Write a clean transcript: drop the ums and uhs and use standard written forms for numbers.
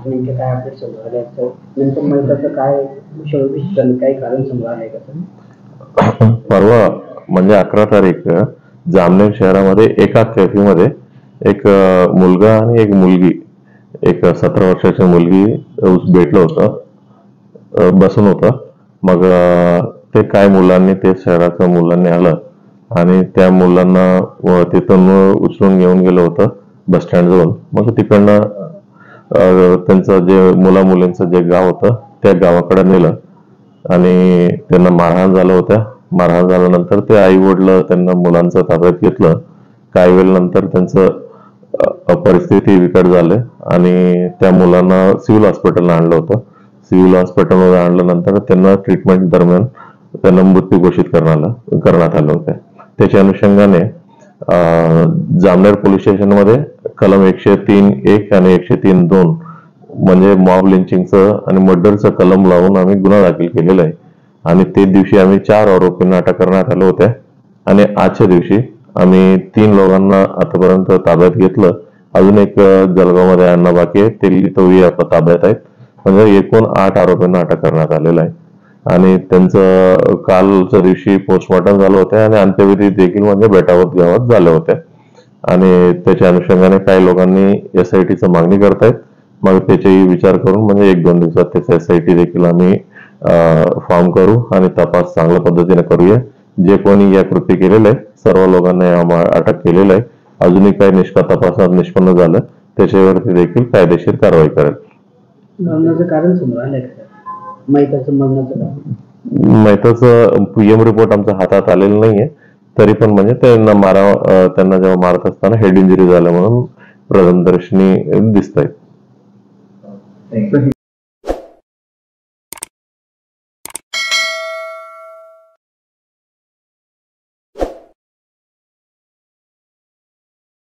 नेमके काय अपडेट समोर आले नेमकं मैदाचं काय काही कारण समोर आलंय का सर? परवा म्हणजे 11 तारीख जामनेर शहरामध्ये एका कॅफेमध्ये एक मुलगा आणि एक मुलगी, एक 17 वर्षाची मुलगी भेटलं होतं, बसून होतं. मग ते काय मुलांनी, ते शहराच्या मुलांनी आलं आणि त्या मुलांना तिथून उचलून घेऊन गेलं होतं बस स्टँड जवळ. मग तिकडनं त्यांचं जे मुला मुलींचं जे गाव होतं त्या गावाकडे नेलं आणि त्यांना मारहाण झालं होत्या. मारहाण झाल्यानंतर ते आई वडील त्यांना मुलांचं ताब्यात घेतलं. काही वेळ नंतर त्यांचं परिस्थिती बिकट झाली आणि त्या मुलांना सिव्हिल हॉस्पिटलला आणलं होतं. सिव्हिल हॉस्पिटलमध्ये आणल्यानंतर त्यांना ट्रीटमेंट दरम्यान त्यांना मृत्यू घोषित करण्यात आलं होतं. त्याच्या अनुषंगाने जामनेर पोलीस स्टेशनमध्ये कलम 103(1) आणि 103(2) म्हणजे मॉब लिंचिंगचं आणि मर्डरचं कलम लावून आम्ही गुन्हा दाखल केलेला आहे. आणि ते दिवशी आम्ही 4 आरोपींना अटक करण्यात आलं होत्या आणि आजच्या दिवशी आम्ही 3 लोकांना आतापर्यंत ताब्यात घेतलं. अजून एक जळगावमध्ये आणणं बाकी आहे, ते तोही आपल्या ताब्यात आहेत. म्हणजे एकूण 8 आरोपींना अटक करण्यात आलेलं आहे आणि त्यांचं कालच्या दिवशी पोस्टमॉर्टम झालं होतं आणि अंत्यविधी देखील म्हणजे बेटावत गावात झाल्या होत्या. आणि त्याच्या अनुषंगाने काही लोकांनी SITचं मागणी करतायत. मग त्याचाही विचार करून म्हणजे 1-2 दिवसात त्याचा SIT देखील आम्ही फॉर्म करू आणि तपास चांगल्या पद्धतीने करूया. जे कोणी या कृती केलेलं आहे सर्व लोकांना अटक केलेलं आहे. अजूनही काही तपासात निष्पन्न झालं त्याच्यावरती देखील कायदेशीर कारवाई करेल. मरणाचं कारण समोर आलंय का? मैताचं PM रिपोर्ट आमच्या हातात आलेला नाहीये. तरी पण म्हणजे त्यांना जेव्हा मारत असताना हेड इंजुरी झालं म्हणून प्रथमदर्शनी दिसत आहेत.